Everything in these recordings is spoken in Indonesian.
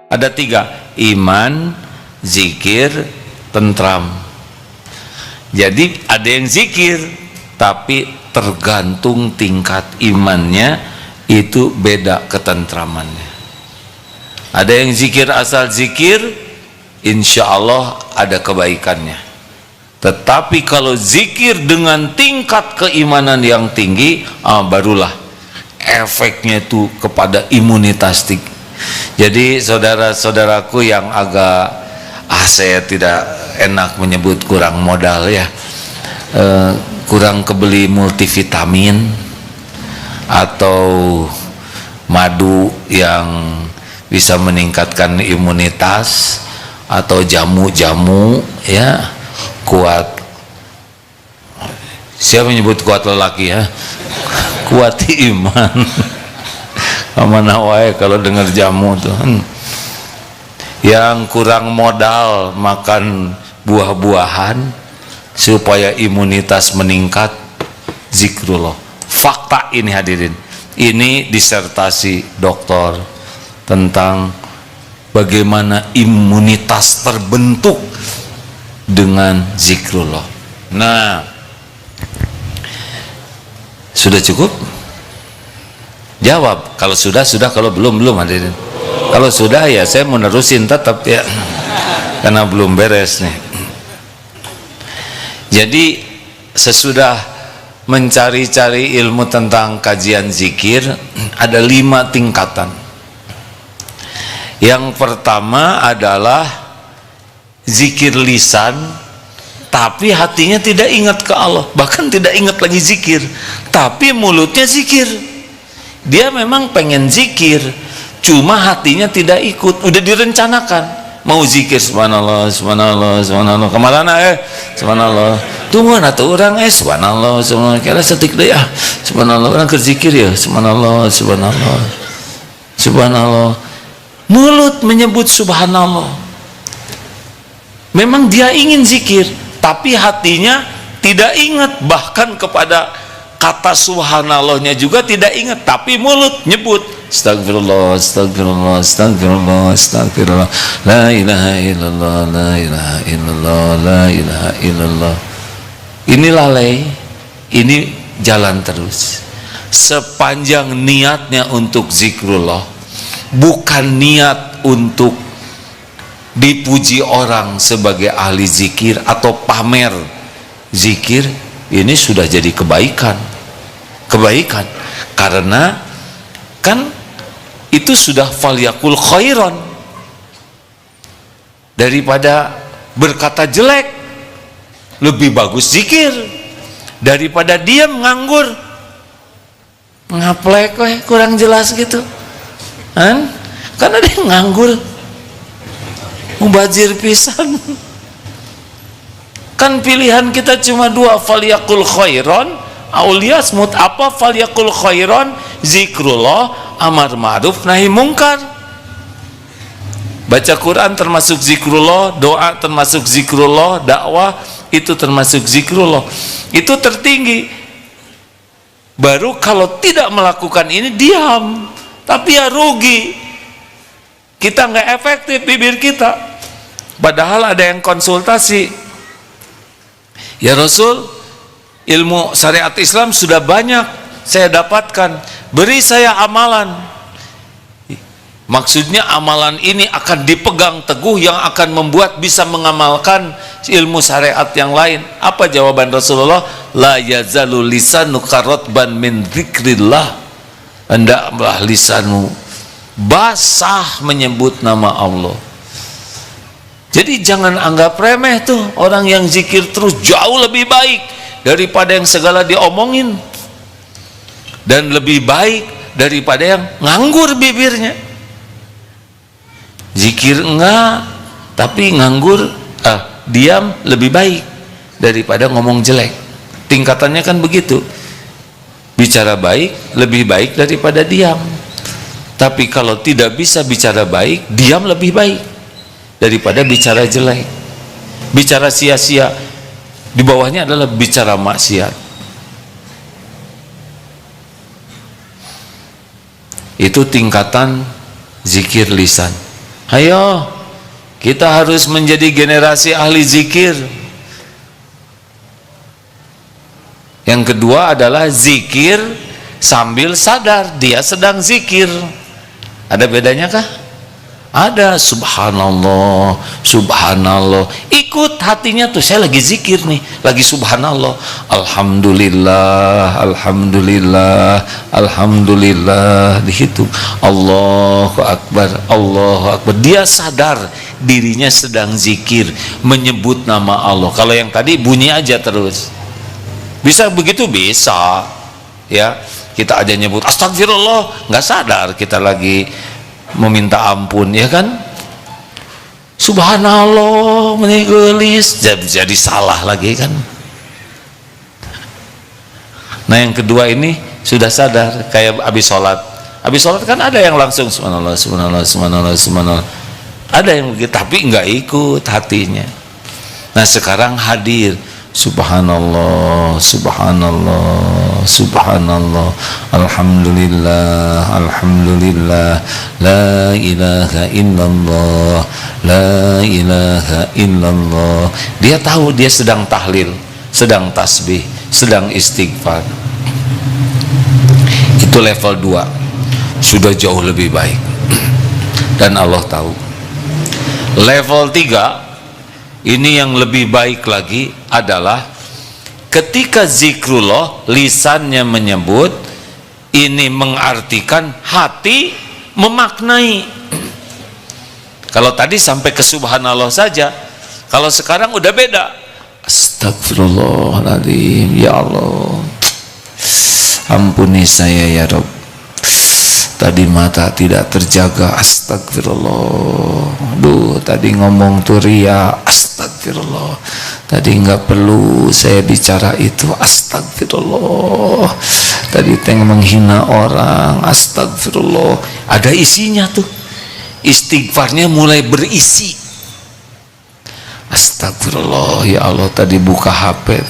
Ada 3, iman, zikir, tentram. Jadi ada yang zikir tapi tergantung tingkat imannya, itu beda ketentramannya. Ada yang zikir asal zikir, insya Allah ada kebaikannya. Tetapi kalau zikir dengan tingkat keimanan yang tinggi, barulah efeknya itu kepada imunitas tinggi. Jadi saudara-saudaraku yang agak saya tidak enak menyebut kurang modal ya, kurang kebeli multivitamin atau madu yang bisa meningkatkan imunitas atau jamu-jamu ya, kuat. Siapa menyebut kuat lelaki ya? Kuat iman. Mana wae kalau dengar jamu tuh. Yang kurang modal makan buah-buahan supaya imunitas meningkat, zikrullah. Fakta ini hadirin. Ini disertasi doktor tentang bagaimana imunitas terbentuk dengan zikrullah. Nah, sudah cukup? Jawab. Kalau sudah, kalau belum hadirin. Kalau sudah ya saya mau nerusin tetap ya, karena belum beres nih. Jadi sesudah mencari-cari ilmu tentang kajian zikir, ada 5 tingkatan. Yang pertama adalah zikir lisan, tapi hatinya tidak ingat ke Allah, bahkan tidak ingat lagi zikir, tapi mulutnya zikir. Dia memang pengen zikir, cuma hatinya tidak ikut. Udah direncanakan mau zikir, subhanallah, subhanallah, subhanallah, kemana subhanallah, tunggu atau orang subhanallah, subhanallah, kira setik deh ya, subhanallah, orang kerzikir ya, subhanallah, subhanallah, subhanallah. Mulut menyebut subhanallah, memang dia ingin zikir, tapi hatinya tidak ingat, bahkan kepada kata subhanallahnya juga tidak ingat, tapi mulut nyebut astagfirullah, astagfirullah, astagfirullah, astagfirullah, la ilaha illallah, la ilaha illallah, la ilaha illallah. Ini lalai, ini jalan terus. Sepanjang niatnya untuk zikrullah, bukan niat untuk dipuji orang sebagai ahli zikir atau pamer zikir, ini sudah jadi kebaikan. Karena kan itu sudah falyakul khairan, daripada berkata jelek lebih bagus zikir daripada diam nganggur ngaplek kurang jelas gitu kan, karena dia nganggur mubazir pisan. Kan pilihan kita cuma 2, falyakul khairan auliyasmut. Apa falyakul khairan? Zikrullah, amar ma'ruf nahi mungkar. Baca Quran termasuk zikrullah, doa termasuk zikrullah, dakwah itu termasuk zikrullah. Itu tertinggi. Baru kalau tidak melakukan ini diam, tapi ya rugi. Kita nggak efektif bibir kita. Padahal ada yang konsultasi, ya Rasul, ilmu syariat Islam sudah banyak saya dapatkan, beri saya amalan. Maksudnya amalan ini akan dipegang teguh yang akan membuat bisa mengamalkan ilmu syariat yang lain. Apa jawaban Rasulullah? La yazalu lisanuka ratban min dzikrillah. Hendaklah lisanmu basah menyebut nama Allah. Jadi jangan anggap remeh tuh orang yang zikir terus, jauh lebih baik daripada yang segala diomongin, dan lebih baik daripada yang nganggur bibirnya. Zikir enggak tapi nganggur, diam lebih baik daripada ngomong jelek. Tingkatannya kan begitu. Bicara baik lebih baik daripada diam. Tapi kalau tidak bisa bicara baik, diam lebih baik daripada bicara jelek. Bicara sia-sia, di bawahnya adalah bicara maksiat. Itu tingkatan zikir lisan. Ayo, kita harus menjadi generasi ahli zikir. Yang kedua adalah zikir sambil sadar dia sedang zikir. Ada bedanya kah? Ada. Subhanallah, subhanallah, ikut hatinya tuh, saya lagi zikir nih, lagi subhanallah, alhamdulillah, alhamdulillah, alhamdulillah, dihitung, Allahu akbar, Allahu akbar. Dia sadar dirinya sedang zikir, menyebut nama Allah. Kalau yang tadi bunyi aja terus, bisa begitu? Bisa ya, kita aja nyebut astagfirullah, nggak sadar kita lagi meminta ampun, ya kan? Subhanallah, mengelis, jadi salah lagi kan? Nah yang kedua ini sudah sadar, kayak habis sholat. Habis sholat kan ada yang langsung subhanallah, subhanallah, subhanallah, subhanallah. Ada yang begitu, tapi nggak ikut hatinya. Nah sekarang hadir, subhanallah, subhanallah, subhanallah, alhamdulillah, alhamdulillah, la ilaha illallah, la ilaha illallah. Dia tahu dia sedang tahlil, sedang tasbih, sedang istighfar. Itu level 2, sudah jauh lebih baik dan Allah tahu. Level 3 ini yang lebih baik lagi adalah ketika zikrullah lisannya menyebut, ini mengartikan hati memaknai. Kalau tadi sampai ke subhanallah saja, kalau sekarang udah beda. Astagfirullahaladzim, ya Allah, ampuni saya ya Rabb, tadi mata tidak terjaga, astagfirullah. Aduh, tadi ngomong tuh ria, astagfirullah. Tadi nggak perlu saya bicara itu, astagfirullah. Tadi teng menghina orang, astagfirullah. Ada isinya tuh, istighfarnya mulai berisi. Astagfirullah, ya Allah, tadi buka HP,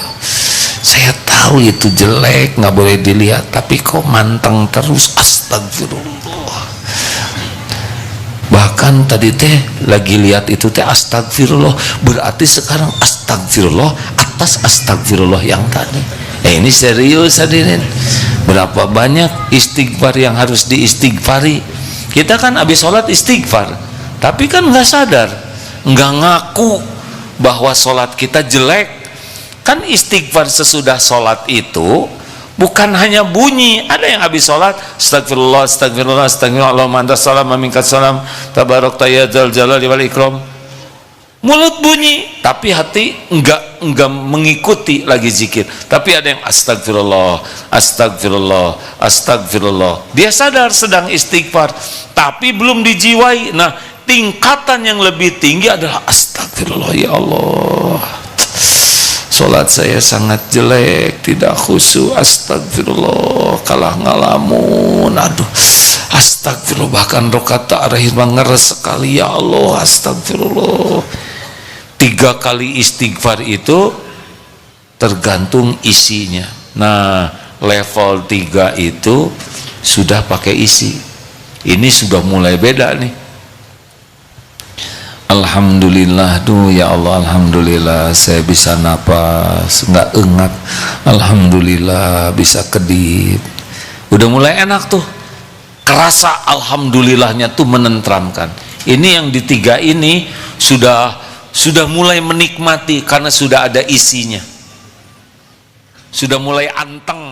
saya tahu itu jelek, nggak boleh dilihat, tapi kok manteng terus, astagfirullah. Bahkan tadi teh lagi lihat itu teh astagfirullah, berarti sekarang astagfirullah atas astagfirullah yang tadi. Ini serius hadirin. Berapa banyak istighfar yang harus diistighfari. Kita kan habis sholat istighfar, tapi kan nggak sadar, nggak ngaku bahwa sholat kita jelek. Kan istighfar sesudah sholat itu bukan hanya bunyi. Ada yang habis sholat astagfirullah, astagfirullah, astagfirullah, Allahumma antas salam wa minkas salam, tabarakta ya dzal jalali wal ikram. Mulut bunyi, tapi hati enggak mengikuti lagi zikir. Tapi ada yang astagfirullah, astagfirullah, astagfirullah. Dia sadar sedang istighfar, tapi belum dijiwai. Nah, tingkatan yang lebih tinggi adalah astagfirullah, ya Allah, sholat saya sangat jelek, tidak khusyuk, astagfirullah, kalah ngalamun, aduh, astagfirullah, bahkan rokaat terakhir ngeres sekali, ya Allah, astagfirullah. 3 kali istighfar itu tergantung isinya. Nah, level 3 itu sudah pakai isi. Ini sudah mulai beda nih. Alhamdulillah, tuh ya Allah, alhamdulillah saya bisa napas, nggak engap, alhamdulillah bisa kedip. Udah mulai enak tuh, kerasa alhamdulillahnya tuh menenteramkan. Ini yang di 3 ini sudah mulai menikmati karena sudah ada isinya, sudah mulai anteng